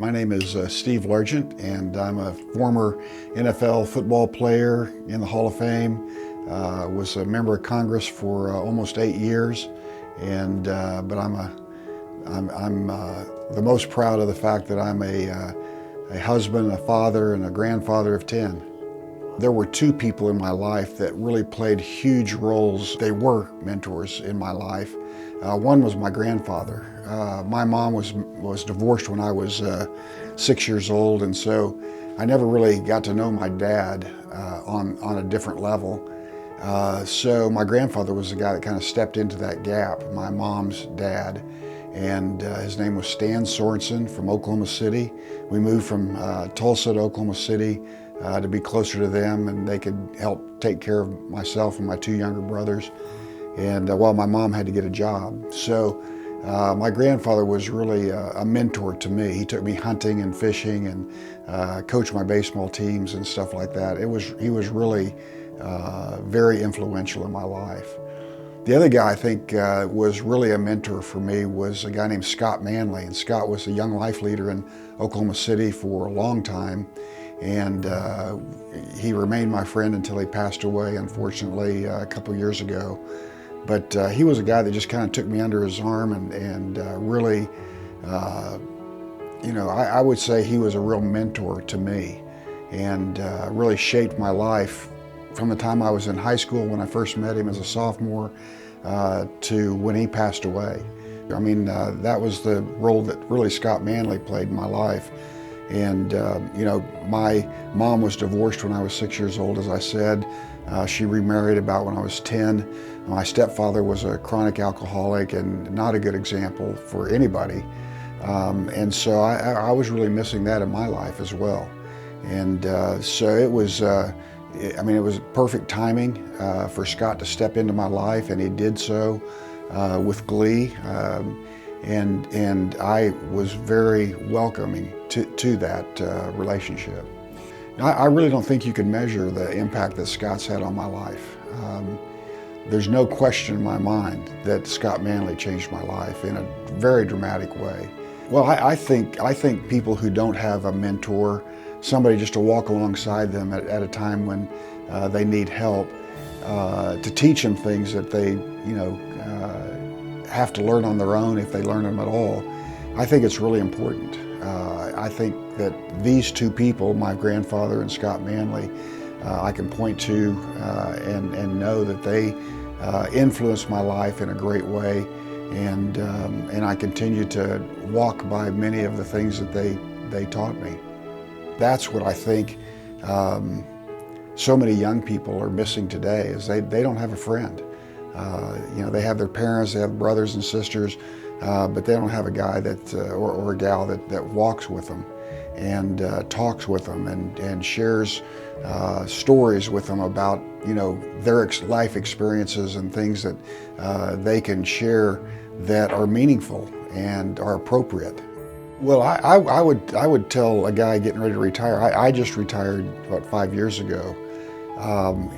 My name is Steve Largent, and I'm a former NFL football player in the Hall of Fame. Was a member of Congress for almost 8 years, and but I'm the most proud of the fact that I'm a husband, a father, and a grandfather of 10. There were two people in my life that really played huge roles. They were mentors in my life. One was my grandfather. My mom was divorced when I was 6 years old, and so I never really got to know my dad on a different level. So my grandfather was the guy that kind of stepped into that gap, my mom's dad. And his name was Stan Sorensen from Oklahoma City. We moved from Tulsa to Oklahoma City to be closer to them, and they could help take care of myself and my two younger brothers. And while my mom had to get a job. So my grandfather was really a mentor to me. He took me hunting and fishing and coached my baseball teams and stuff like that. He was really very influential in my life. The other guy I think was really a mentor for me was a guy named Scott Manley. And Scott was a young life leader in Oklahoma City for a long time. And he remained my friend until he passed away, unfortunately, a couple years ago. But he was a guy that just kind of took me under his arm and really, I would say he was a real mentor to me, and really shaped my life from the time I was in high school when I first met him as a sophomore to when he passed away. I mean, that was the role that really Scott Manley played in my life. And, my mom was divorced when I was 6 years old, as I said. She remarried about when I was 10. My stepfather was a chronic alcoholic and not a good example for anybody. And so I was really missing that in my life as well. And so it was, it was perfect timing for Scott to step into my life, and he did so with glee. And I was very welcoming to that relationship. I really don't think you can measure the impact that Scott's had on my life. There's no question in my mind that Scott Manley changed my life in a very dramatic way. Well, I think people who don't have a mentor, somebody just to walk alongside them at a time when they need help, to teach them things that they, have to learn on their own if they learn them at all, I think it's really important. I think that these two people, my grandfather and Scott Manley, I can point to and know that they influenced my life in a great way, and I continue to walk by many of the things that they taught me. That's what I think so many young people are missing today, is they don't have a friend. They have their parents, they have brothers and sisters, but they don't have a guy that or a gal that walks with them and talks with them and shares stories with them about their life experiences and things that they can share that are meaningful and are appropriate. Well, I would tell a guy getting ready to retire. I just retired about 5 years ago.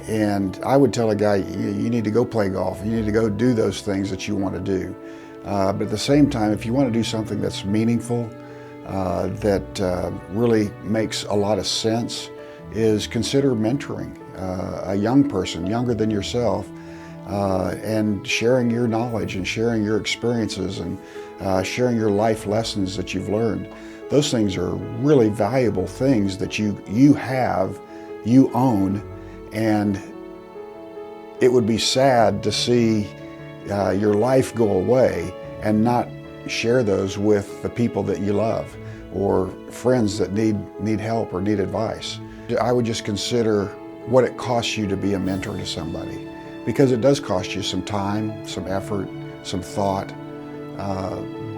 And I would tell a guy, you need to go play golf. You need to go do those things that you want to do. But at the same time, if you want to do something that's meaningful, that really makes a lot of sense, is consider mentoring a young person, younger than yourself, and sharing your knowledge and sharing your experiences and sharing your life lessons that you've learned. Those things are really valuable things that you have, you own. And it would be sad to see your life go away and not share those with the people that you love or friends that need help or need advice. I would just consider what it costs you to be a mentor to somebody, because it does cost you some time, some effort, some thought,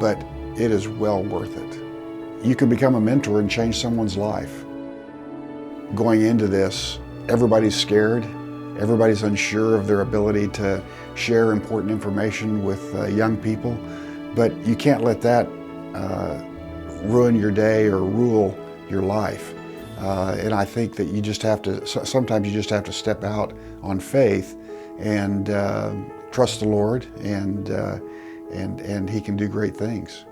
but it is well worth it. You can become a mentor and change someone's life. Going into this, everybody's scared. Everybody's unsure of their ability to share important information with young people, but you can't let that ruin your day or rule your life. And I think that you just have to, sometimes you just have to step out on faith and trust the Lord, and He can do great things.